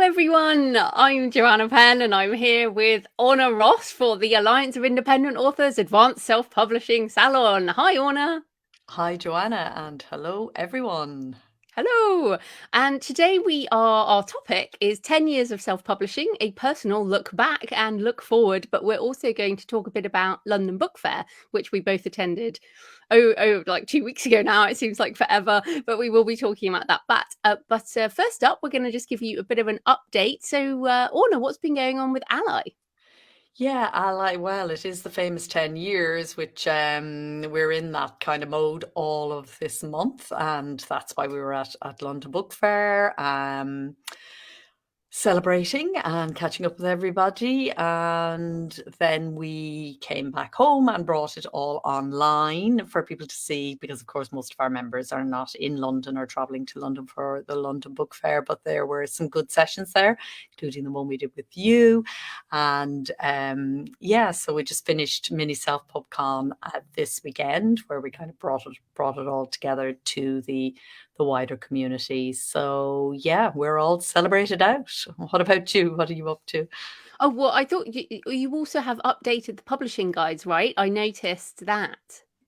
everyone. I'm Joanna Penn and I'm here with Orna Ross for the Alliance of Independent Authors Advanced Self-Publishing Salon. Hi, Orna. Hi, Joanna, and hello, everyone. Hello. And today our topic is 10 years of self-publishing, a personal look back and look forward. But we're also going to talk a bit about London Book Fair, which we both attended like 2 weeks ago now. It seems like forever, but we will be talking about that. But first up, we're going to just give you a bit of an update. So, Orna, what's been going on with ALLi? Yeah, ALLi, well, it is the famous 10 years, which we're in that kind of mode all of this month. And that's why we were at London Book Fair. Celebrating and catching up with everybody. And then we came back home and brought it all online for people to see, because of course most of our members are not in London or traveling to London for the London Book Fair, but there were some good sessions there, including the one we did with you. And so we just finished mini self pubcon this weekend, where we kind of brought it all together to the wider community. So yeah, we're all celebrated out. What about you? What are you up to? Oh, well, I thought you also have updated the publishing guides, right? I noticed that.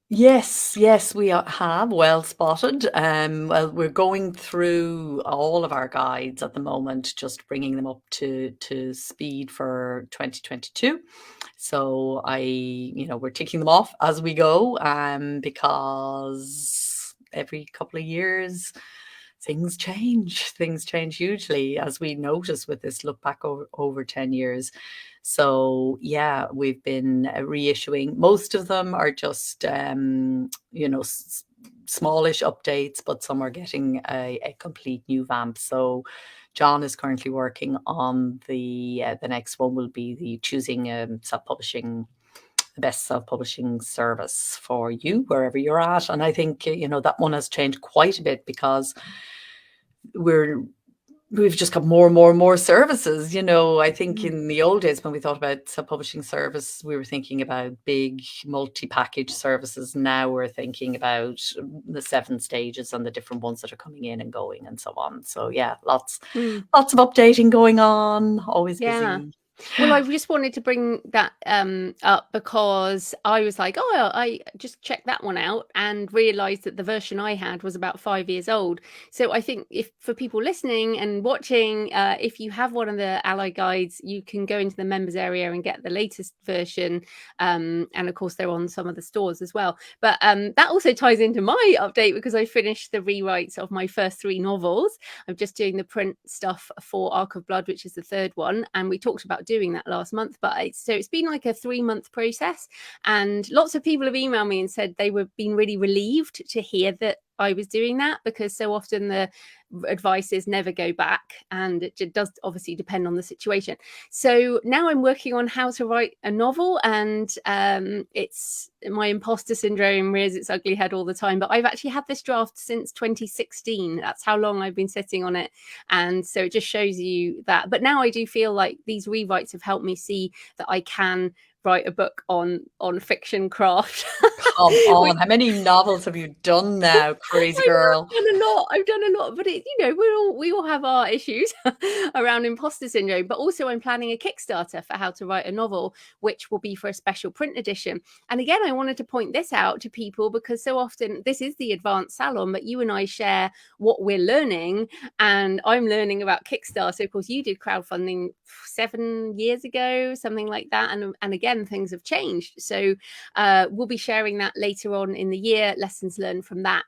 Yes, we have. Well spotted. Well, we're going through all of our guides at the moment, just bringing them up to speed for 2022. So we're ticking them off as we go, because every couple of years things change hugely, as we notice with this look back over 10 years. So yeah, we've been reissuing. Most of them are just smallish updates, but some are getting a complete new vamp. So John is currently working on the next one, will be the choosing self-publishing, the best self-publishing service for you wherever you're at. And I think that one has changed quite a bit, because we've just got more and more and more services. I think in the old days, when we thought about self-publishing service, we were thinking about big multi-package services. Now we're thinking about the 7 stages and the different ones that are coming in and going and so on. So yeah, Mm. lots of updating going on, always Yeah. busy. Well, I just wanted to bring that up because I was like, oh, I just checked that one out and realized that the version I had was about 5 years old. So I think if for people listening and watching, if you have one of the ALLi guides, you can go into the members area and get the latest version. And of course, they're on some of the stores as well. But that also ties into my update, because I finished the rewrites of my first 3 novels. I'm just doing the print stuff for Arc of Blood, which is the 3rd one. And we talked about doing that last month, but it's been like a 3-month process, and lots of people have emailed me and said they were being really relieved to hear that I was doing that, because so often the advice is never go back, and it does obviously depend on the situation. So now I'm working on how to write a novel, and it's my imposter syndrome rears its ugly head all the time, but I've actually had this draft since 2016. That's how long I've been sitting on it, and so it just shows you that. But now I do feel like these rewrites have helped me see that I can write a book on fiction craft. Come Which on, how many novels have you done now, crazy I know girl? I've done a lot, but we all have our issues around imposter syndrome. But also, I'm planning a Kickstarter for how to write a novel, which will be for a special print edition. And again, I wanted to point this out to people, because so often this is the advanced salon, but you and I share what we're learning, and I'm learning about Kickstarter. Of course, you did crowdfunding 7 years ago, something like that, and again, things have changed. So we'll be sharing that later on in the year, lessons learned from that.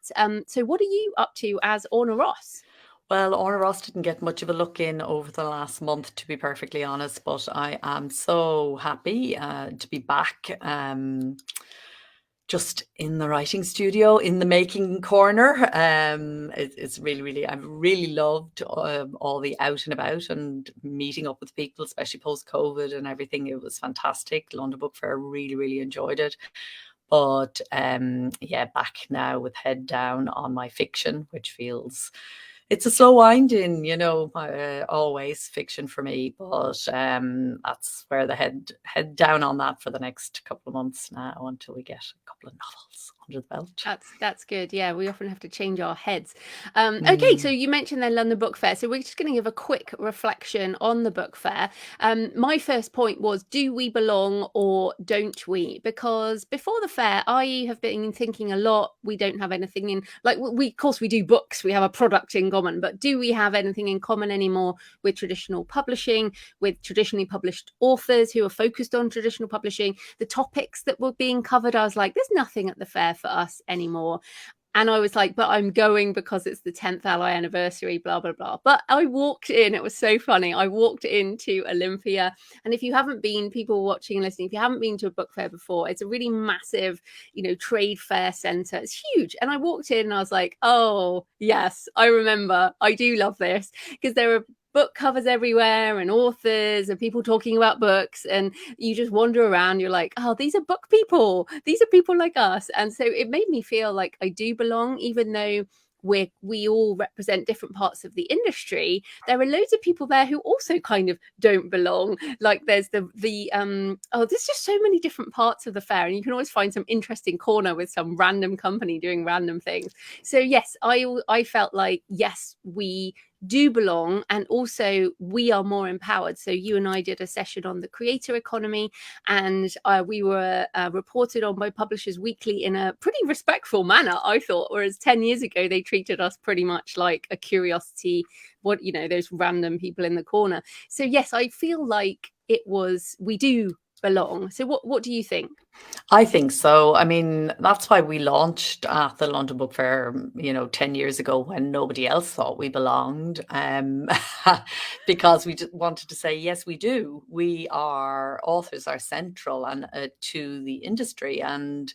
So what are you up to as Orna Ross? Well, Orna Ross didn't get much of a look in over the last month, to be perfectly honest, but I am so happy to be back, just in the writing studio, in the making corner. It's really, I've really loved all the out and about and meeting up with people, especially post-COVID and everything. It was fantastic. London Book Fair, really enjoyed it. But yeah, back now with head down on my fiction, which feels, it's a slow winding, always fiction for me. But that's where the head down on that for the next couple of months now, until we get a couple of novels under the belt. That's good. Yeah, we often have to change our heads. Okay, so Mm. you mentioned the London Book Fair. So we're just going to give a quick reflection on the book fair. My first point was, do we belong or don't we? Because before the fair, I have been thinking a lot. We don't have anything in, like, we of course we do books. We have a product in common, but do we have anything in common anymore with traditional publishing, with traditionally published authors who are focused on traditional publishing? The topics that were being covered, I was like, there's nothing at the fair for us anymore. And I was like, but I'm going because it's the 10th ALLi anniversary, blah, blah, blah. But I walked in, it was so funny. I walked into Olympia. And if you haven't been, people watching and listening, if you haven't been to a book fair before, it's a really massive, trade fair center. It's huge. And I walked in and I was like, oh, yes, I remember. I do love this, because there are book covers everywhere and authors and people talking about books, and you just wander around, you're like, oh, these are book people, these are people like us. And so it made me feel like I do belong, even though we all represent different parts of the industry. There are loads of people there who also kind of don't belong. Like there's there's just so many different parts of the fair, and you can always find some interesting corner with some random company doing random things. So yes, I felt like, yes, we do belong, and also we are more empowered. So you and I did a session on the creator economy, and we were reported on by Publishers Weekly in a pretty respectful manner, I thought, whereas 10 years ago they treated us pretty much like a curiosity, those random people in the corner. So yes, I feel like we do belong. So what do you think? I think so. I mean, that's why we launched at the London Book Fair, 10 years ago when nobody else thought we belonged. Because we just wanted to say, yes, we do. Authors are central and to the industry. And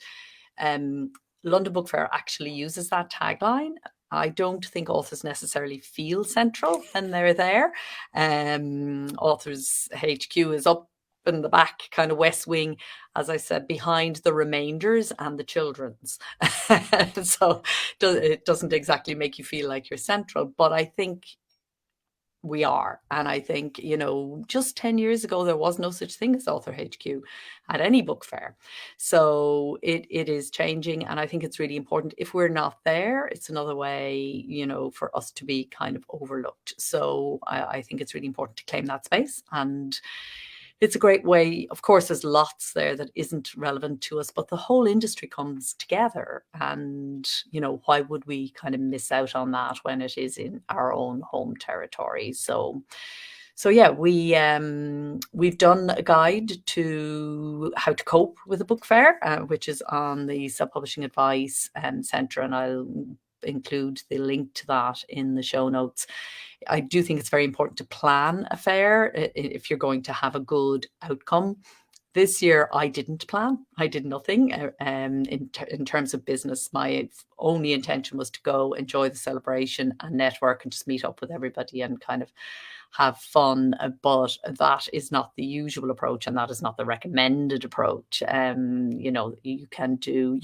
London Book Fair actually uses that tagline. I don't think authors necessarily feel central when they're there. Authors HQ is up in the back, kind of West Wing, as I said, behind the remainders and the children's. So it doesn't exactly make you feel like you're central, but I think we are. And I think, just 10 years ago, there was no such thing as Author HQ at any book fair. So it is changing. And I think it's really important. If we're not there, it's another way, for us to be kind of overlooked. So I think it's really important to claim that space. And it's a great way. Of course, there's lots there that isn't relevant to us, but the whole industry comes together. And, why would we kind of miss out on that when it is in our own home territory? So yeah, we've done a guide to how to cope with a book fair, which is on the Self-Publishing Advice Centre, and I'll include the link to that in the show notes. I do think it's very important to plan a fair if you're going to have a good outcome. This year, I didn't plan. I did nothing in terms of business. My only intention was to go enjoy the celebration and network and just meet up with everybody and kind of have fun. But that is not the usual approach, and that is not the recommended approach. You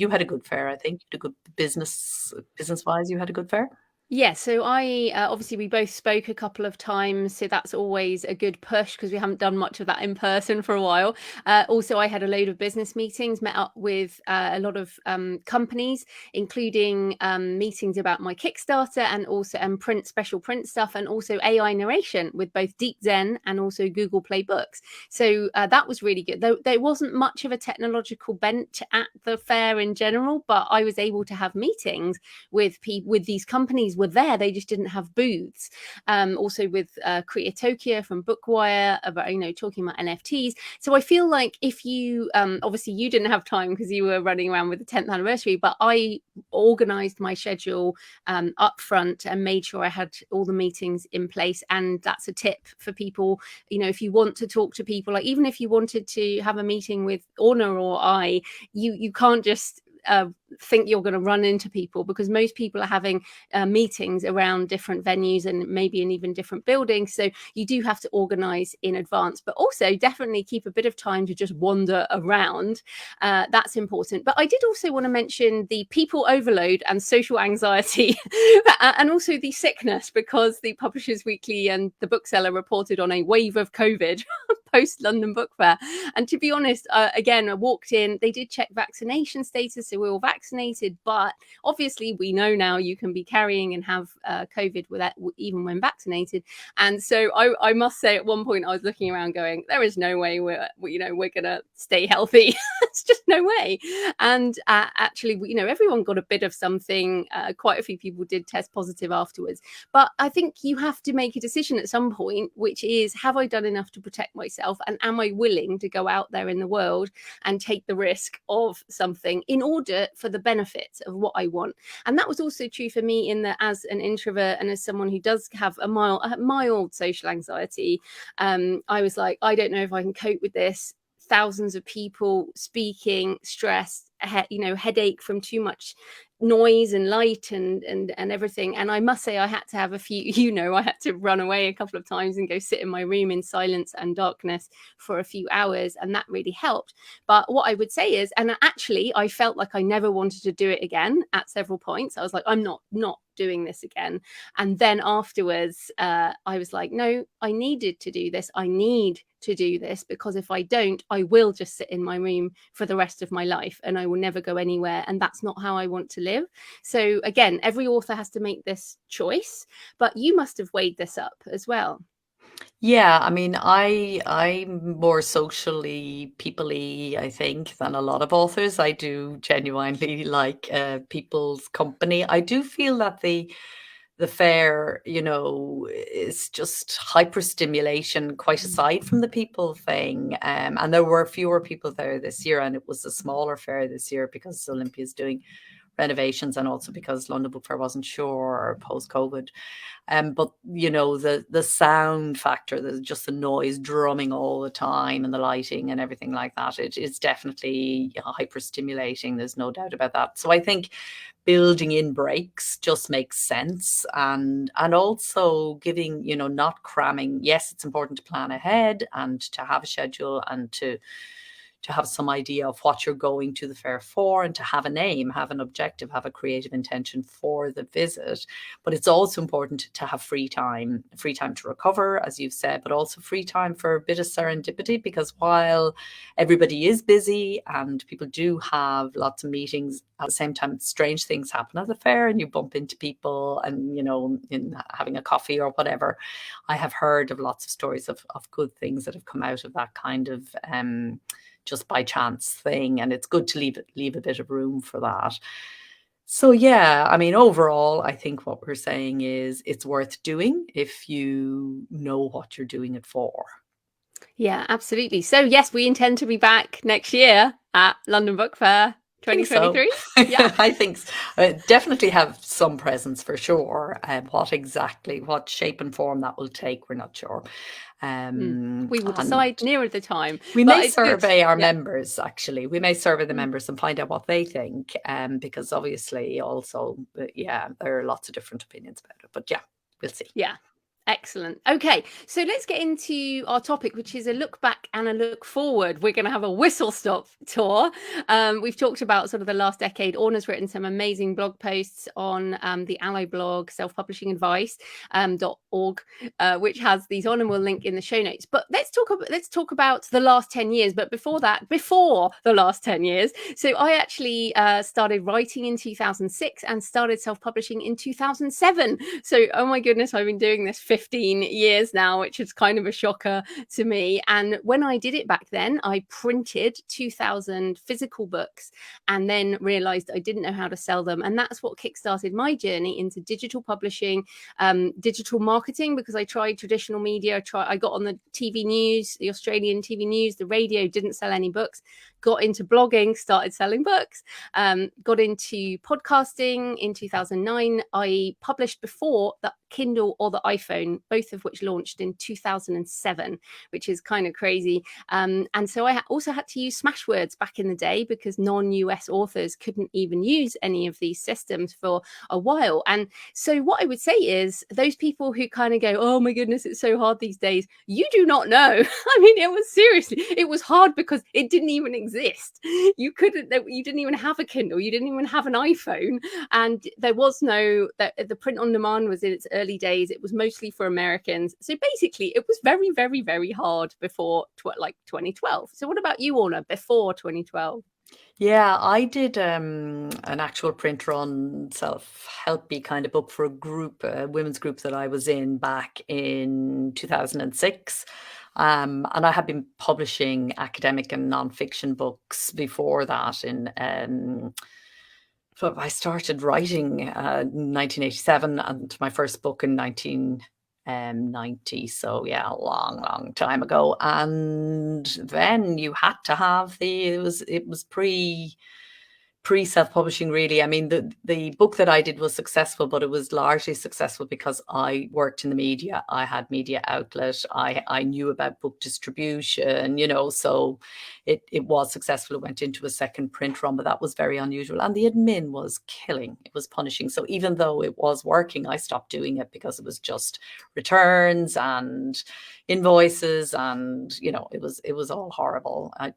had a good fair, I think. You had a good business-wise, you had a good fair. Yeah, so I obviously we both spoke a couple of times, so that's always a good push because we haven't done much of that in person for a while. Also, I had a load of business meetings, met up with a lot of companies, including meetings about my Kickstarter and also special print stuff, and also AI narration with both Deep Zen and also Google Play Books. So that was really good. There wasn't much of a technological bent at the fair in general, but I was able to have meetings with people, with these companies were there, they just didn't have booths. Also with Creatopia from Bookwire about talking about NFTs. So I feel like if you obviously you didn't have time because you were running around with the 10th anniversary, but I organized my schedule up front and made sure I had all the meetings in place. And that's a tip for people, if you want to talk to people, like even if you wanted to have a meeting with Orna or you can't just think you're going to run into people, because most people are having meetings around different venues and maybe in even different buildings. So you do have to organize in advance, but also definitely keep a bit of time to just wander around. That's important. But I did also want to mention the people overload and social anxiety and also the sickness, because the Publishers Weekly and the Bookseller reported on a wave of COVID post London Book Fair. And to be honest, again, I walked in, they did check vaccination status, so we're all vaccinated, but obviously we know now you can be carrying and have COVID without, even when vaccinated. And so I must say, at one point I was looking around going, there is no way we're gonna stay healthy. It's just no way. And actually, everyone got a bit of something. Quite a few people did test positive afterwards. But I think you have to make a decision at some point, which is, have I done enough to protect myself? And am I willing to go out there in the world and take the risk of something in order for the benefits of what I want? And that was also true for me in that, as an introvert and as someone who does have a mild social anxiety, I was like, I don't know if I can cope with this. Thousands of people speaking, stress, headache from too much noise and light and everything. And I must say, I had to have a few, I had to run away a couple of times and go sit in my room in silence and darkness for a few hours, and that really helped. But what I would say is, and actually I felt like I never wanted to do it again at several points. I was like, I'm not doing this again. And then afterwards, I was like, no, I needed to do this. I need to do this, because if I don't, I will just sit in my room for the rest of my life and I will never go anywhere. And that's not how I want to live. So again, every author has to make this choice, but you must have weighed this up as well. Yeah, I mean, I'm more socially people-y, I think, than a lot of authors. I do genuinely like people's company. I do feel that the fair, is just hyper stimulation, quite aside from the people thing. And there were fewer people there this year, and it was a smaller fair this year because Olympia's doing renovations, and also because London Book Fair wasn't sure post-COVID. But the sound factor, there's just the noise drumming all the time and the lighting and everything like that. It is definitely hyper stimulating. There's no doubt about that. So I think building in breaks just makes sense, and also giving, not cramming. Yes, it's important to plan ahead and to have a schedule and to have some idea of what you're going to the fair for, and to have an aim, have an objective, have a creative intention for the visit. But it's also important to have free time to recover, as you've said, but also free time for a bit of serendipity, because while everybody is busy and people do have lots of meetings, at the same time, strange things happen at the fair and you bump into people and, in having a coffee or whatever. I have heard of lots of stories of good things that have come out of that kind of just by chance thing, and it's good to leave a bit of room for that. So yeah, I mean, overall, I think what we're saying is it's worth doing if you know what you're doing it for. Yeah, absolutely. So yes, we intend to be back next year at London Book Fair 2023. So. Yeah, I think so. Definitely have some presence for sure. What shape and form that will take, we're not sure. We will decide nearer the time. We But may it's good. survey our Yeah. members, actually. We may survey the members and find out what they think, because obviously also, there are lots of different opinions about it. But yeah, we'll see. Yeah. Excellent. Okay, so let's get into our topic, which is a look back and a look forward. We're going to have a whistle stop tour. We've talked about sort of the last decade. Orna's written some amazing blog posts on the ALLi blog, self-publishing-advice.org, which has these on, and we'll link in the show notes. But let's talk about the last 10 years. But before the last 10 years, so I actually started writing in 2006 and started self-publishing in 2007. So, oh my goodness, I've been doing this 15 years now, which is kind of a shocker to me. And when I did it back then, I printed 2,000 physical books and then realized I didn't know how to sell them. And that's what kickstarted my journey into digital publishing, digital marketing, because I tried traditional media. I got on the TV news, the Australian TV news, the radio, didn't sell any books. Got into blogging, started selling books, got into podcasting in 2009. I published before the Kindle or the iPhone, both of which launched in 2007, which is kind of crazy. And so I also had to use Smashwords back in the day, because non-US authors couldn't even use any of these systems for a while. And so what I would say is, those people who kind of go, oh my goodness, it's so hard these days, you do not know. I mean, it was hard because it didn't even exist. You didn't even have a Kindle, you didn't even have an iPhone, and there was no, the print on demand was in its early days. It was mostly for Americans. So basically, it was very, very, very hard before like 2012. So what about you, Orna, before 2012? Yeah, I did an actual print run self-helpy kind of book for a group, a women's group that I was in back in 2006. And I had been publishing academic and nonfiction books before that. So I started writing in 1987 and my first book in 1990. So yeah, a long, long time ago. And then you had to have it was pre self-publishing, really. I mean, the book that I did was successful, but it was largely successful because I worked in the media. I had media outlet. I knew about book distribution, so it was successful. It went into a second print run, but that was very unusual. And the admin was killing. It was punishing. So even though it was working, I stopped doing it because it was just returns and invoices, and it was all horrible. I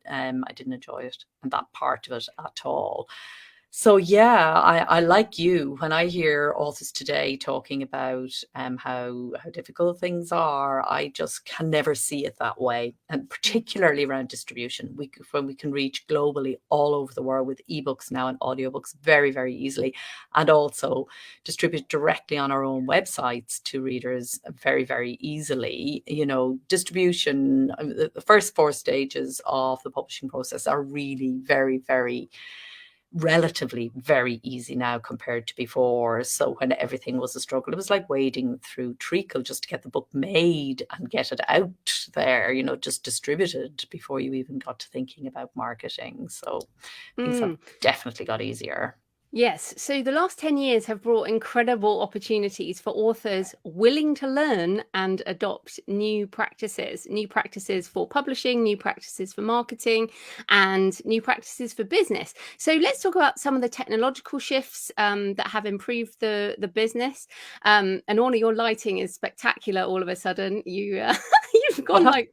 didn't enjoy it and that part of it at all. So yeah, I like you when I hear authors today talking about how difficult things are. I just can never see it that way, and particularly around distribution. When we can reach globally all over the world with ebooks now and audiobooks very, very easily, and also distribute directly on our own websites to readers very, very easily. Distribution, the first four stages of the publishing process are really very, very relatively very easy now compared to before. So when everything was a struggle, it was like wading through treacle just to get the book made and get it out there, just distributed before you even got to thinking about marketing. So things have definitely got easier. Yes, so the last 10 years have brought incredible opportunities for authors willing to learn and adopt new practices for publishing, new practices for marketing, and new practices for business. So let's talk about some of the technological shifts that have improved the business. And Orna, your lighting is spectacular all of a sudden. You've gone like,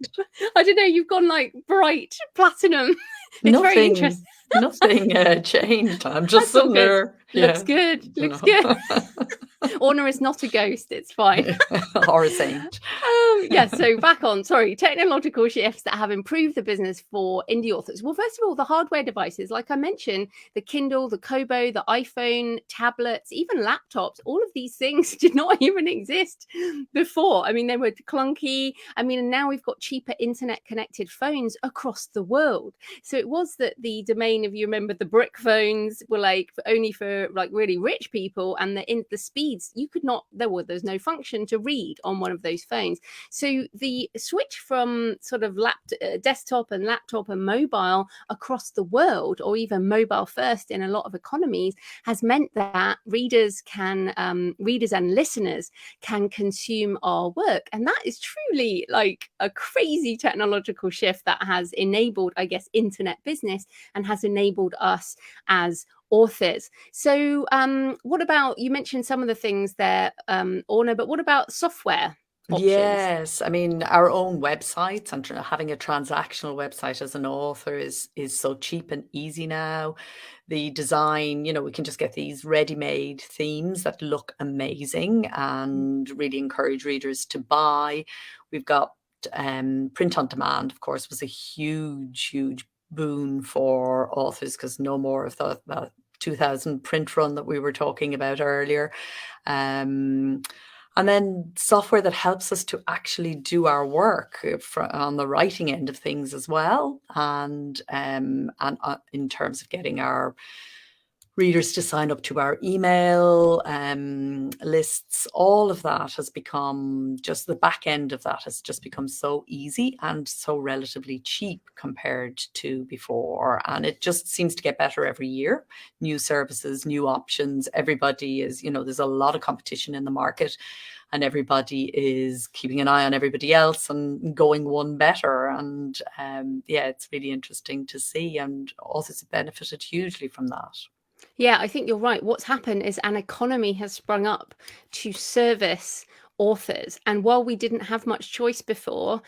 I don't know, you've gone like bright platinum. It's very interesting. Nothing changed. I'm just sitting there. Looks good. Looks good. Orna is not a ghost. It's fine. Or a saint. So back on, technological shifts that have improved the business for indie authors. Well, first of all, the hardware devices, like I mentioned, the Kindle, the Kobo, the iPhone, tablets, even laptops, all of these things did not even exist before. I mean, they were clunky. I mean, and now we've got cheaper internet connected phones across the world. So it was that the domain, if you remember, the brick phones were like only for like really rich people, and the speeds you could not, there's no function to read on one of those phones. So the switch from sort of desktop and laptop and mobile across the world, or even mobile first in a lot of economies, has meant that readers and listeners can consume our work. And that is truly like a crazy technological shift that has enabled, I guess, internet business and has enabled us as authors. So what about, you mentioned some of the things there, Orna, but what about software options? Yes, I mean, our own websites and having a transactional website as an author is so cheap and easy now. The design, we can just get these ready-made themes that look amazing and really encourage readers to buy. We've got print on demand, of course, was a huge, huge boon for authors, because no more of the 2000 print run that we were talking about earlier. And then software that helps us to actually do our work on the writing end of things as well. And in terms of getting our readers to sign up to our email lists, all of that has become, just the back end of that has just become so easy and so relatively cheap compared to before. And it just seems to get better every year. New services, new options. Everybody is, there's a lot of competition in the market, and everybody is keeping an eye on everybody else and going one better. And it's really interesting to see, and authors have benefited hugely from that. Yeah, I think you're right. What's happened is an economy has sprung up to service authors. And while we didn't have much choice before,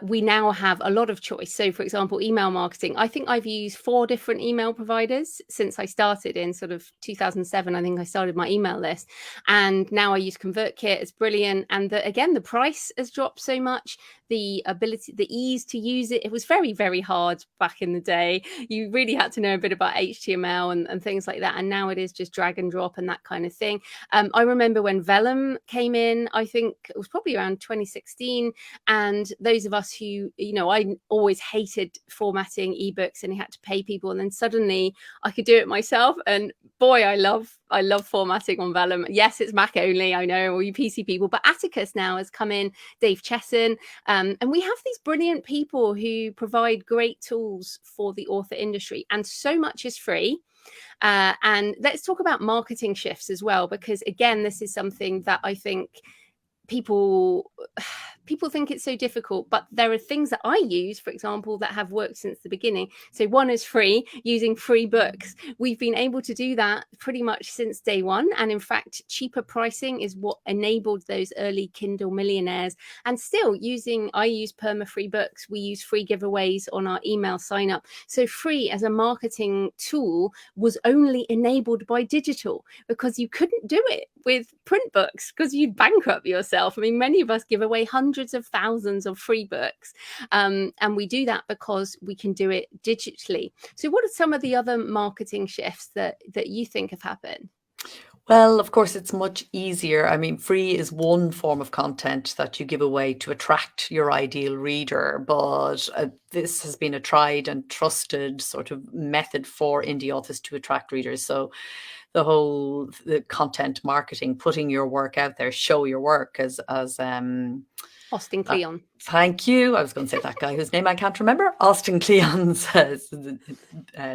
we now have a lot of choice. So for example, email marketing, I think I've used 4 different email providers since I started in sort of 2007. I think I started my email list, and now I use ConvertKit. It's brilliant. And again, the price has dropped so much, the ability, the ease to use it. It was very, very hard back in the day. You really had to know a bit about HTML and things like that. And now it is just drag and drop and that kind of thing. I remember when Vellum came in, I think it was probably around 2016. And those of us who, I always hated formatting ebooks and you had to pay people. And then suddenly I could do it myself. And boy, I love formatting on Vellum. Yes, it's Mac only, I know, all you PC people, but Atticus now has come in, Dave Chesson, and we have these brilliant people who provide great tools for the author industry, and so much is free. And let's talk about marketing shifts as well, because again, this is something that I think people think it's so difficult, but there are things that I use, for example, that have worked since the beginning. So one is free, using free books. We've been able to do that pretty much since day one. And in fact, cheaper pricing is what enabled those early Kindle millionaires. And still I use perma-free books. We use free giveaways on our email sign up. So free as a marketing tool was only enabled by digital, because you couldn't do it with print books because you'd bankrupt yourself. I mean, many of us give away hundreds of thousands of free books, and we do that because we can do it digitally. So what are some of the other marketing shifts that you think have happened? Well, of course, it's much easier. I mean, free is one form of content that you give away to attract your ideal reader, but this has been a tried and trusted sort of method for indie authors to attract readers. So the content marketing, putting your work out there, show your work as Austin Kleon. Thank you. I was going to say that guy whose name I can't remember. Austin Kleon's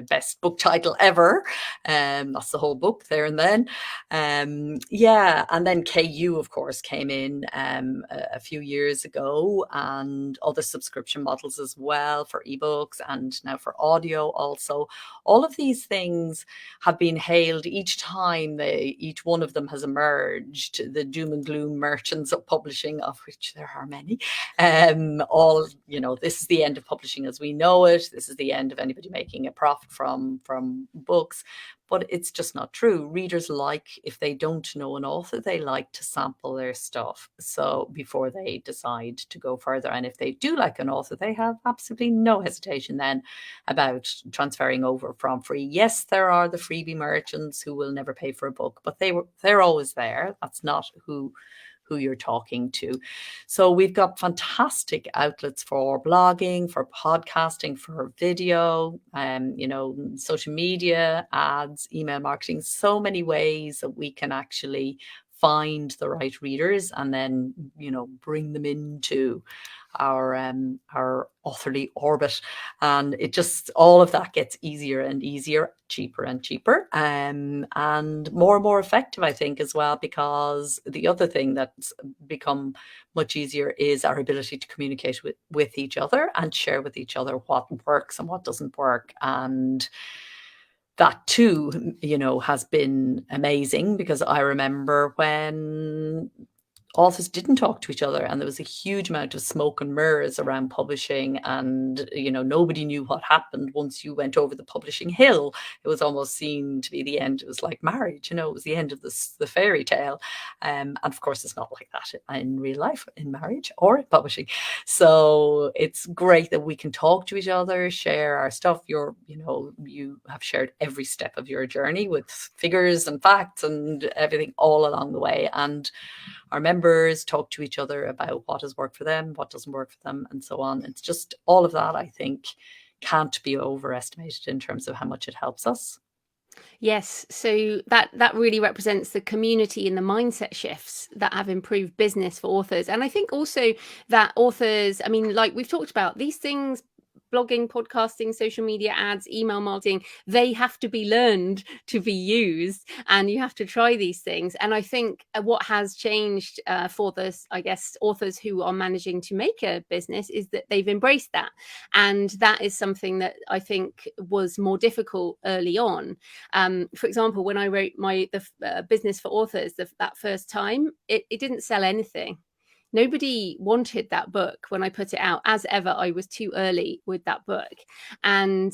best book title ever. That's the whole book there and then. Yeah, and then KU, of course, came in a few years ago, and other subscription models as well for ebooks and now for audio also. All of these things have been hailed each time each one of them has emerged. The doom and gloom merchants of publishing, of which there are many. This is the end of publishing as we know it. This is the end of anybody making a profit from books. But it's just not true. Readers if they don't know an author, they like to sample their stuff. So before they decide to go further. And if they do like an author, they have absolutely no hesitation then about transferring over from free. Yes, there are the freebie merchants who will never pay for a book, but they're always there. That's not who you're talking to. So we've got fantastic outlets for blogging, for podcasting, for video, social media, ads, email marketing, so many ways that we can actually find the right readers and then, bring them into our authorly orbit. And it just, all of that gets easier and easier, cheaper and cheaper, and more and more effective, I think, as well, because the other thing that's become much easier is our ability to communicate with each other and share with each other what works and what doesn't work. And that too, has been amazing, because I remember when authors didn't talk to each other and there was a huge amount of smoke and mirrors around publishing, and nobody knew what happened once you went over the publishing hill. It was almost seen to be the end. It was like marriage, it was the end of the fairy tale, and of course it's not like that in real life, in marriage or in publishing. So it's great that we can talk to each other, share our stuff. You have shared every step of your journey with figures and facts and everything all along the way, and our members talk to each other about what has worked for them, what doesn't work for them, and so on. It's just all of that, I think, can't be overestimated in terms of how much it helps us. Yes, so that really represents the community and the mindset shifts that have improved business for authors. And I think also that authors, I mean, like we've talked about, these things, blogging, podcasting, social media ads, email marketing, they have to be learned to be used, and you have to try these things. And I think what has changed for this, I guess, authors who are managing to make a business is that they've embraced that. And that is something that I think was more difficult early on. For example, when I wrote the business for authors that first time, it didn't sell anything. Nobody wanted that book when I put it out. As ever, I was too early with that book. And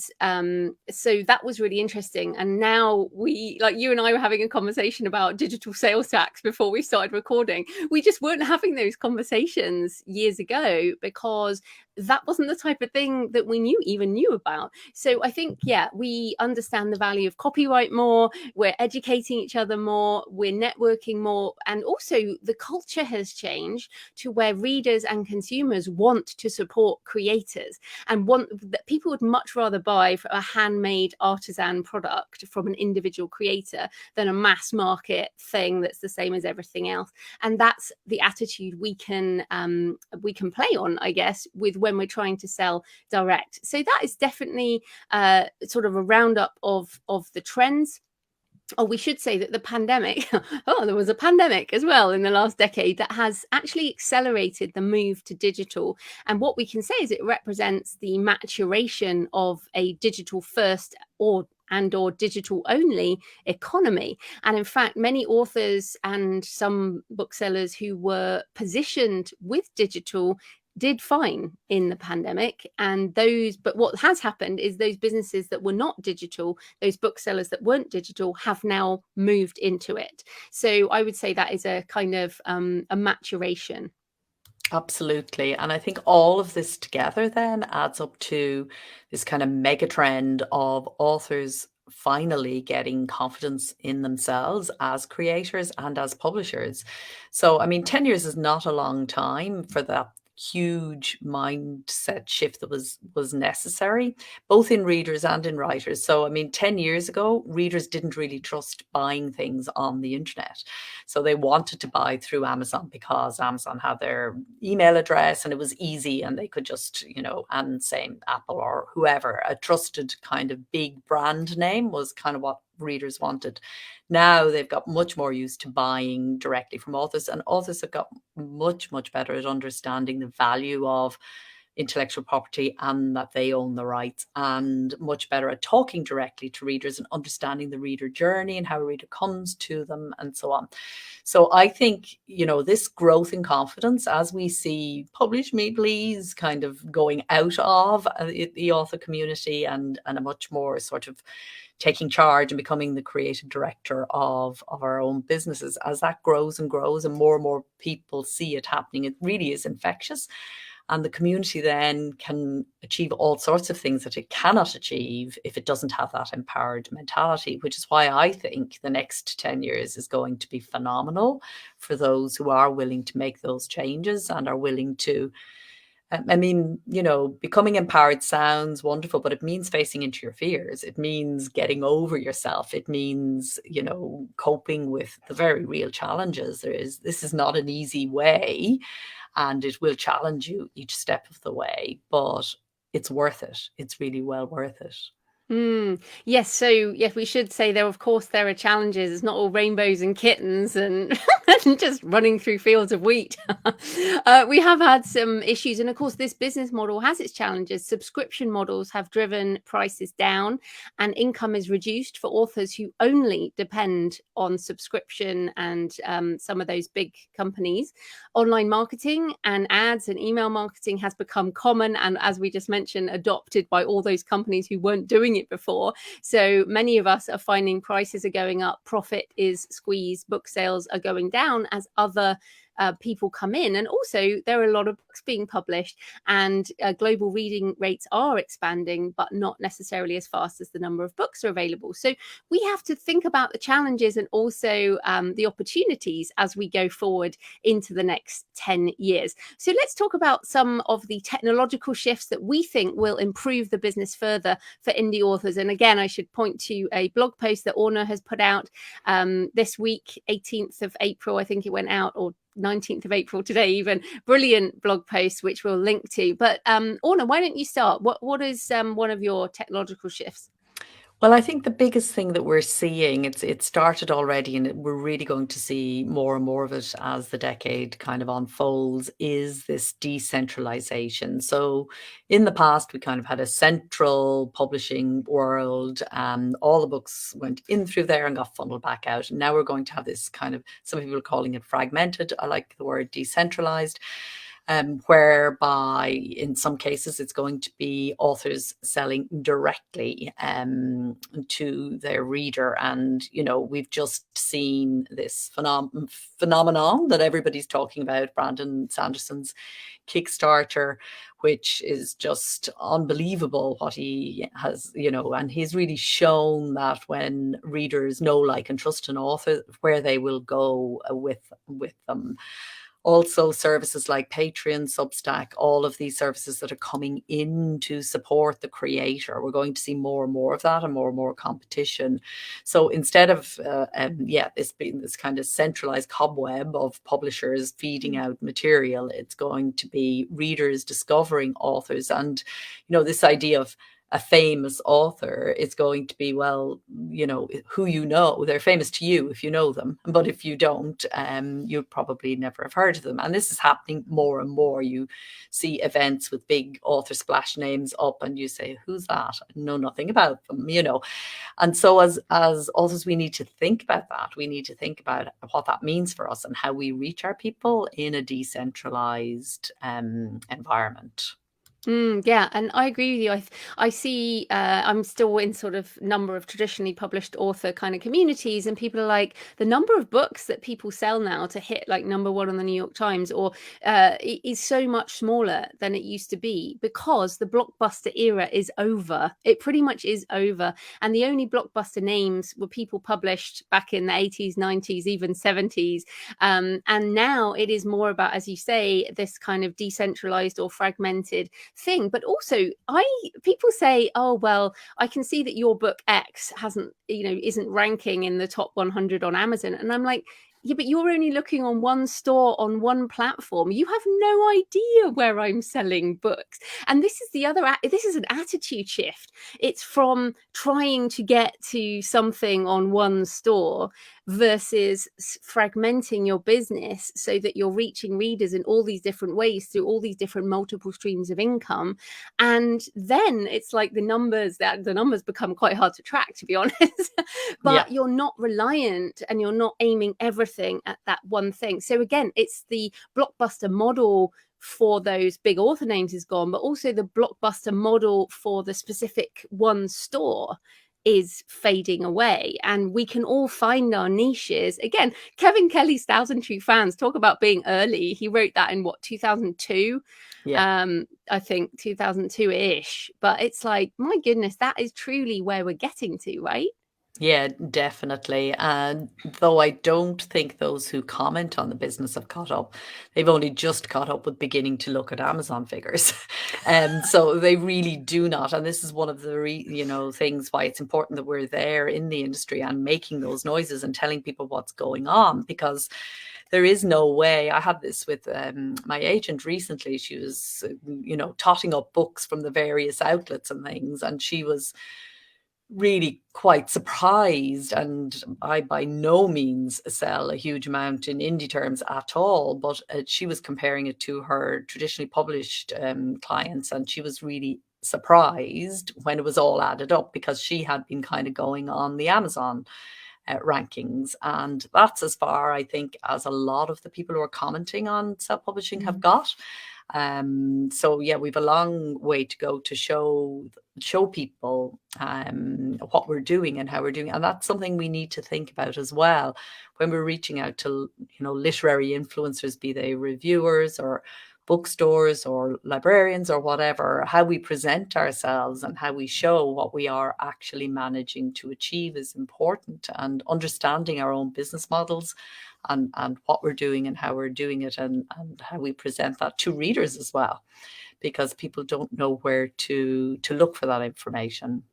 so that was really interesting. And now we, like you and I were having a conversation about digital sales tax before we started recording. We just weren't having those conversations years ago because that wasn't the type of thing that we even knew about. So I think, yeah, we understand the value of copyright more. We're educating each other more. We're networking more. And also the culture has changed to where readers and consumers want to support creators and want that people would much rather buy a handmade artisan product from an individual creator than a mass market thing that's the same as everything else. And that's the attitude we can play on, I guess, with when we're trying to sell direct. So that is definitely sort of a roundup of the trends. Oh, we should say that the pandemic, there was a pandemic as well in the last decade that has actually accelerated the move to digital. And what we can say is it represents the maturation of a digital first or digital only economy. And in fact, many authors and some booksellers who were positioned with digital did fine in the pandemic. But what has happened is those businesses that were not digital, those booksellers that weren't digital, have now moved into it. So I would say that is a kind of a maturation. Absolutely. And I think all of this together then adds up to this kind of mega trend of authors finally getting confidence in themselves as creators and as publishers. So, I mean, 10 years is not a long time for that huge mindset shift that was necessary, both in readers and in writers. So, I mean, 10 years ago, readers didn't really trust buying things on the internet. So they wanted to buy through Amazon because Amazon had their email address and it was easy and they could just, and same Apple or whoever, a trusted kind of big brand name was kind of what readers wanted. Now they've got much more used to buying directly from authors, and authors have got much better at understanding the value of intellectual property and that they own the rights, and much better at talking directly to readers and understanding the reader journey and how a reader comes to them and so on. So I think, this growth in confidence as we see Publish Me Please kind of going out of the author community and a much more sort of taking charge and becoming the creative director of our own businesses, as that grows and grows and more people see it happening, it really is infectious. And the community then can achieve all sorts of things that it cannot achieve if it doesn't have that empowered mentality, which is why I think the next 10 years is going to be phenomenal for those who are willing to make those changes and are willing to. I mean, becoming empowered sounds wonderful, but it means facing into your fears. It means getting over yourself. It means, coping with the very real challenges. This is not an easy way, and it will challenge you each step of the way, but it's worth it. It's really well worth it. Yes, so yes, we should say there are challenges. It's not all rainbows and kittens and just running through fields of wheat. We have had some issues, and of course this business model has its challenges. Subscription models have driven prices down and income is reduced for authors who only depend on subscription and some of those big companies. Online marketing and ads and email marketing has become common, and as we just mentioned, adopted by all those companies who weren't doing it before. So many of us are finding prices are going up, profit is squeezed, book sales are going down as other people come in. And also there are a lot of books being published, and global reading rates are expanding, but not necessarily as fast as the number of books are available. So we have to think about the challenges and also the opportunities as we go forward into the next 10 years. So let's talk about some of the technological shifts that we think will improve the business further for indie authors. And again, I should point to a blog post that Orna has put out this week, 18th of April, I think it went out, or 19th of April today, even. Brilliant blog post, which we'll link to. But Orna, why don't you start? What is one of your technological shifts? Well, I think the biggest thing that we're seeing, it started already, and we're really going to see more and more of it as the decade kind of unfolds, is this decentralization. So in the past, we kind of had a central publishing world, and all the books went in through there and got funneled back out. And now we're going to have this kind of, some people are calling it fragmented. I like the word decentralized. Whereby in some cases it's going to be authors selling directly to their reader. And, you know, we've just seen this phenomenon that everybody's talking about, Brandon Sanderson's Kickstarter, which is just unbelievable what he has, you know, and he's really shown that when readers know, like, and trust an author, where they will go with them. Also, services like Patreon, Substack, all of these services that are coming in to support the creator. We're going to see more and more of that, and more competition. So instead of, this being this kind of centralized cobweb of publishers feeding out material, it's going to be readers discovering authors. And, you know, this idea of a famous author is going to be, well, you know, who you know. They're famous to you if you know them, but if you don't, you probably never have heard of them. And this is happening more and more. You see events with big author splash names up, and you say, "Who's that? I know nothing about them," you know. And so, as authors, we need to think about that. We need to think about what that means for us and how we reach our people in a decentralized environment. Yeah, and I agree with you. I see. I'm still in sort of number of traditionally published author kind of communities, and people are like, the number of books that people sell now to hit like #1 on the New York Times or is so much smaller than it used to be, because the blockbuster era is over. It pretty much is over, and the only blockbuster names were people published back in the 80s, 90s, even 70s, and now it is more about, as you say, this kind of decentralized or fragmented thing. But also, people say, oh well, I can see that your book X isn't ranking in the top 100 on Amazon, and I'm like, yeah, but you're only looking on one store on one platform. You have no idea where I'm selling books. And this is an attitude shift. It's from trying to get to something on one store versus fragmenting your business so that you're reaching readers in all these different ways through all these different multiple streams of income. And then it's like the numbers become quite hard to track, to be honest. But Yeah. you're not reliant and you're not aiming everything at that one thing. So again, it's the blockbuster model for those big author names is gone, but also the blockbuster model for the specific one store is fading away, and we can all find our niches. Again, Kevin Kelly's Thousand True Fans, talk about being early. He wrote that in 2002. Yeah. I think 2002-ish. But it's like, my goodness, that is truly where we're getting to, right? Yeah, definitely. And though I don't think those who comment on the business have caught up, they've only just caught up with beginning to look at Amazon figures. And so they really do not. And this is one of the things why it's important that we're there in the industry and making those noises and telling people what's going on, because there is no way. I had this with my agent recently. She was, totting up books from the various outlets and things, and she was really quite surprised. And I by no means sell a huge amount in indie terms at all, but she was comparing it to her traditionally published clients, and she was really surprised when it was all added up, because she had been kind of going on the Amazon rankings, and that's as far, I think, as a lot of the people who are commenting on self-publishing have got. So yeah, we've a long way to go to show people what we're doing and how we're doing, and that's something we need to think about as well when we're reaching out to literary influencers, be they reviewers or bookstores or librarians or whatever. How we present ourselves and how we show what we are actually managing to achieve is important, and understanding our own business models and what we're doing and how we're doing it, and how we present that to readers as well, because people don't know where to look for that information.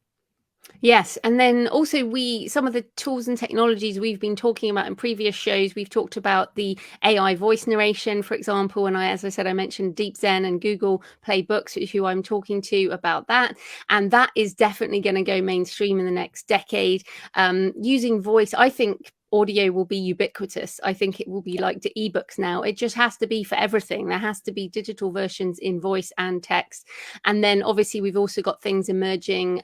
Yes, and then also some of the tools and technologies we've been talking about in previous shows, we've talked about the AI voice narration, for example, and as I said, I mentioned Deep Zen and Google Play Books, who I'm talking to about that, and that is definitely going to go mainstream in the next decade. Using voice, I think audio will be ubiquitous. I think it will be like the ebooks now. It just has to be for everything. There has to be digital versions in voice and text. And then obviously we've also got things emerging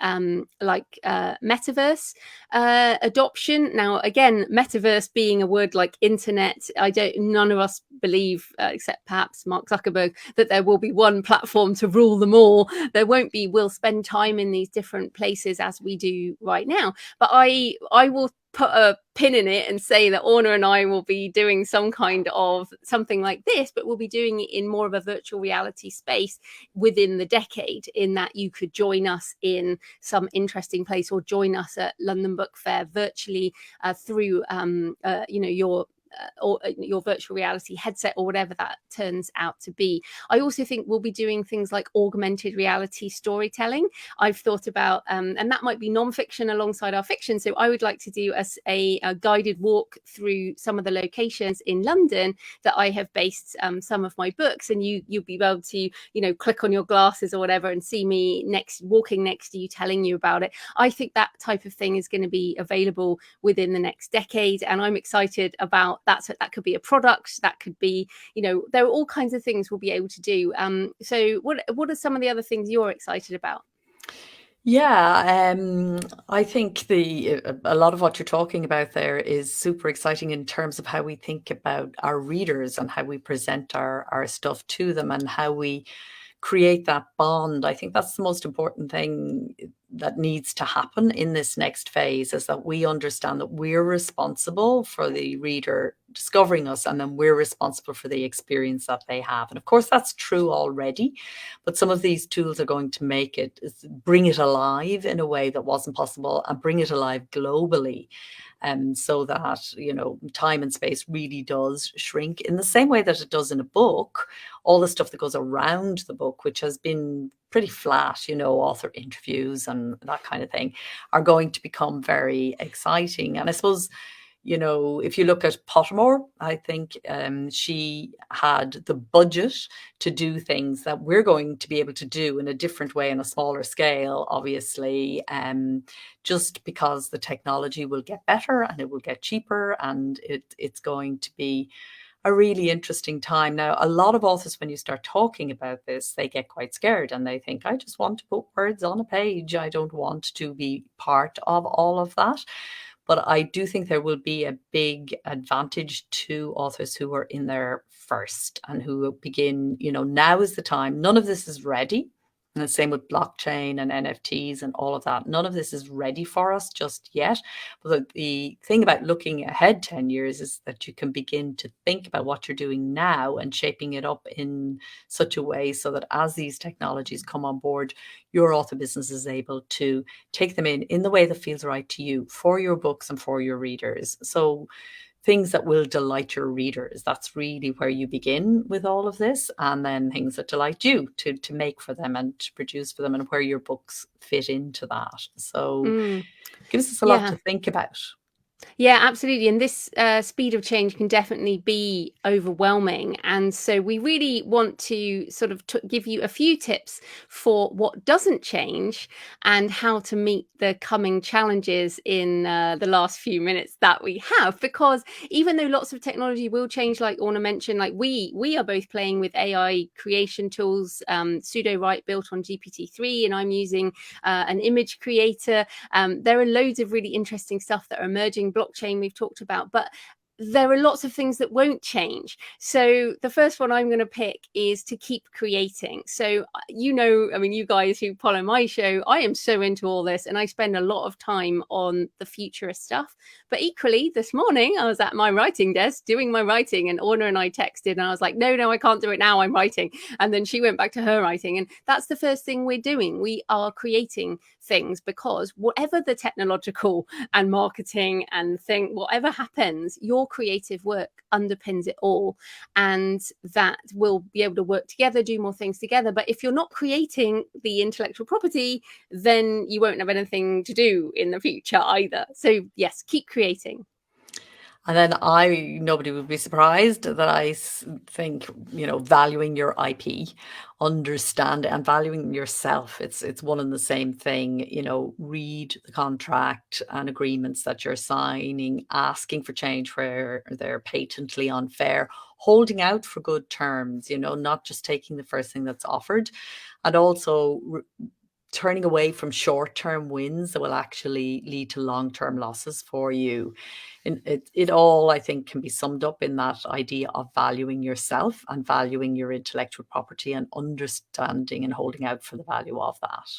like metaverse adoption. Now, again, metaverse being a word like internet, none of us believe, except perhaps Mark Zuckerberg, that there will be one platform to rule them all. There won't be. We'll spend time in these different places as we do right now. But I will put a pin in it and say that Orna and I will be doing some kind of something like this, but we'll be doing it in more of a virtual reality space within the decade, in that you could join us in some interesting place or join us at London Book Fair virtually through your virtual reality headset or whatever that turns out to be. I also think we'll be doing things like augmented reality storytelling. I've thought about, and that might be nonfiction alongside our fiction. So I would like to do a guided walk through some of the locations in London that I have based some of my books, and you'll be able to, click on your glasses or whatever and see me walking next to you, telling you about it. I think that type of thing is going to be available within the next decade, and I'm excited about that could be a product, that could be, there are all kinds of things we'll be able to do. So what are some of the other things you're excited about? Yeah, I think a lot of what you're talking about there is super exciting in terms of how we think about our readers and how we present our stuff to them and how we create that bond. I think that's the most important thing that needs to happen in this next phase, is that we understand that we're responsible for the reader discovering us, and then we're responsible for the experience that they have. And of course, that's true already, but some of these tools are going to bring it alive in a way that wasn't possible, and bring it alive globally. So that, time and space really does shrink in the same way that it does in a book. All the stuff that goes around the book, which has been pretty flat, author interviews and that kind of thing, are going to become very exciting. And I suppose, if you look at Pottermore, I think she had the budget to do things that we're going to be able to do in a different way, on a smaller scale, obviously, just because the technology will get better and it will get cheaper, and it's going to be a really interesting time. Now, a lot of authors, when you start talking about this, they get quite scared and they think, I just want to put words on a page. I don't want to be part of all of that. But I do think there will be a big advantage to authors who are in there first and who begin, now is the time. None of this is ready. And the same with blockchain and NFTs and all of that. None of this is ready for us just yet. But the thing about looking ahead 10 years is that you can begin to think about what you're doing now and shaping it up in such a way so that as these technologies come on board, your author business is able to take them in the way that feels right to you, for your books and for your readers. So things that will delight your readers, that's really where you begin with all of this. And then things that delight you to make for them and to produce for them, and where your books fit into that. So gives us a lot to think about. Yeah, absolutely. And this speed of change can definitely be overwhelming. And so we really want to sort of give you a few tips for what doesn't change and how to meet the coming challenges in the last few minutes that we have. Because even though lots of technology will change, like Orna mentioned, like we are both playing with AI creation tools, pseudo-write built on GPT-3, and I'm using an image creator. There are loads of really interesting stuff that are emerging. Blockchain we've talked about, but there are lots of things that won't change. So the first one I'm going to pick is to keep creating. So, you guys who follow my show, I am so into all this and I spend a lot of time on the futurist stuff. But equally, this morning I was at my writing desk doing my writing, and Orna and I texted and I was like, no, I can't do it now, I'm writing. And then she went back to her writing. And that's the first thing we're doing. We are creating things, because whatever the technological and marketing and whatever happens, your your creative work underpins it all, and that we'll be able to work together, do more things together. But if you're not creating the intellectual property, then you won't have anything to do in the future either. So yes, keep creating. And then nobody would be surprised that I think, valuing your IP, understand and valuing yourself. It's one and the same thing. Read the contract and agreements that you're signing, asking for change where they're patently unfair, holding out for good terms, not just taking the first thing that's offered, and also turning away from short-term wins that will actually lead to long-term losses for you. And it all, I think, can be summed up in that idea of valuing yourself and valuing your intellectual property and understanding and holding out for the value of that.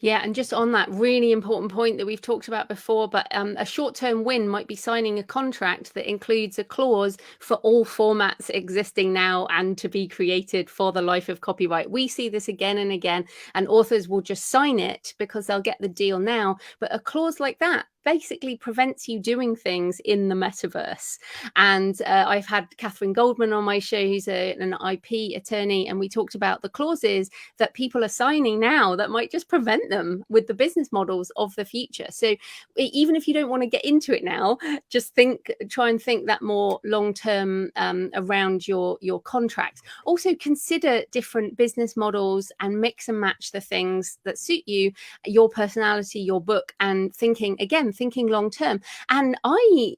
Yeah, and just on that really important point that we've talked about before, but a short-term win might be signing a contract that includes a clause for all formats existing now and to be created for the life of copyright. We see this again and again, and authors will just sign it because they'll get the deal now. But a clause like that basically prevents you doing things in the metaverse. And I've had Catherine Goldman on my show, who's an IP attorney, and we talked about the clauses that people are signing now that might just prevent them with the business models of the future. So even if you don't want to get into it now, just try and think that more long term around your contracts. Also consider different business models and mix and match the things that suit you, your personality, your book, and thinking long term. And I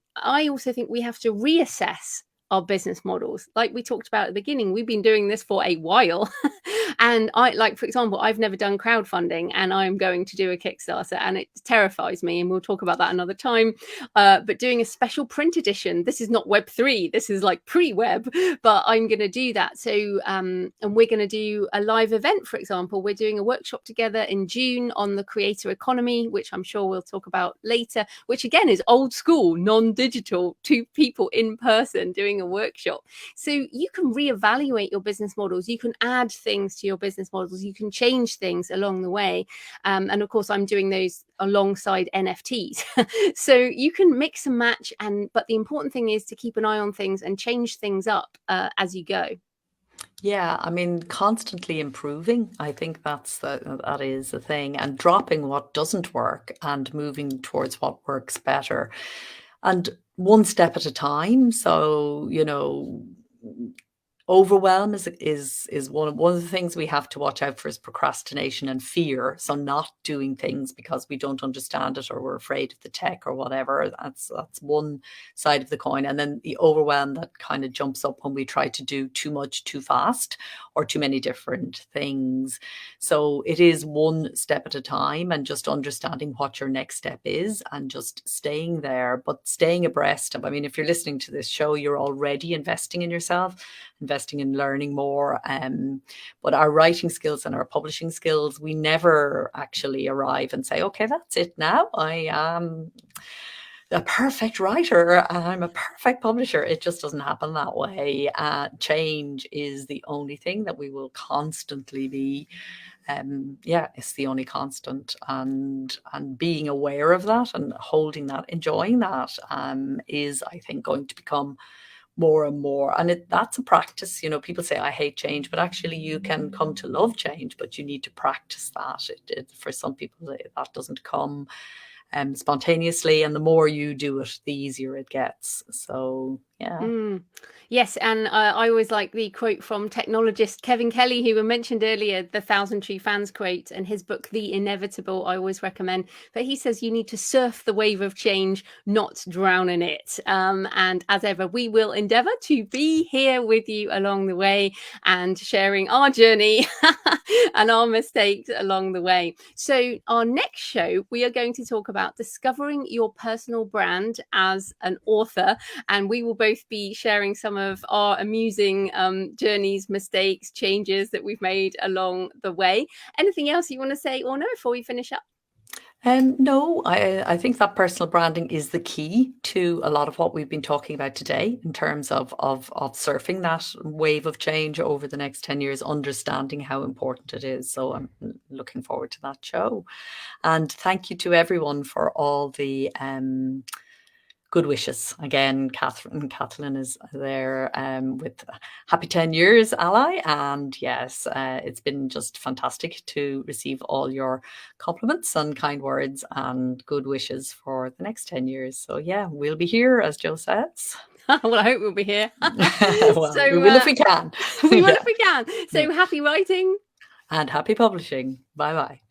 also think we have to reassess our business models. Like we talked about at the beginning, we've been doing this for a while. And for example, I've never done crowdfunding, and I'm going to do a Kickstarter, and it terrifies me, and we'll talk about that another time. But doing a special print edition, this is not Web3, this is like pre-web, but I'm going to do that. So and we're going to do a live event. For example, we're doing a workshop together in June on the creator economy, which I'm sure we'll talk about later, which again is old school, non-digital, two people in person doing a workshop. So you can reevaluate your business models, you can add things to your business models, you can change things along the way, and of course I'm doing those alongside NFTs. So you can mix and match, but the important thing is to keep an eye on things and change things up as you go. Yeah, I mean, constantly improving. I think that is the thing, and dropping what doesn't work and moving towards what works better, and one step at a time. So, overwhelm is one of the things we have to watch out for, is procrastination and fear. So not doing things because we don't understand it or we're afraid of the tech or whatever. That's one side of the coin. And then the overwhelm that kind of jumps up when we try to do too much too fast or too many different things. So it is one step at a time, and just understanding what your next step is and just staying there, but staying abreast of, I mean, if you're listening to this show, you're already investing in yourself, investing in learning more. But our writing skills and our publishing skills, we never actually arrive and say, okay, that's it now. I am a perfect writer, I'm a perfect publisher. It just doesn't happen that way. Change is the only thing that we will constantly be. It's the only constant, and being aware of that and holding that, enjoying that, is, I think, going to become more and more. And that's a practice. People say, I hate change, but actually you can come to love change, but you need to practice that. For some people, that doesn't come spontaneously, and the more you do it, the easier it gets. So Yes, and I always like the quote from technologist Kevin Kelly, who we mentioned earlier, the Thousand True Fans quote, and his book The Inevitable I always recommend. But he says you need to surf the wave of change, not drown in it. And as ever, we will endeavour to be here with you along the way and sharing our journey and our mistakes along the way. So our next show, we are going to talk about discovering your personal brand as an author, and we will both be sharing some of our amusing journeys, mistakes, changes that we've made along the way. Anything else you want to say, Orna, before we finish up? No, I think that personal branding is the key to a lot of what we've been talking about today, in terms of surfing that wave of change over the next 10 years, understanding how important it is. So I'm looking forward to that show. And thank you to everyone for all the good wishes. Again, Kathleen is there with happy 10 years, ALLi. And yes, it's been just fantastic to receive all your compliments and kind words and good wishes for the next 10 years. So yeah, we'll be here, as Joe says. Well, I hope we'll be here. Well, we will if we can. We will Yeah. if we can. So happy writing. And happy publishing. Bye bye.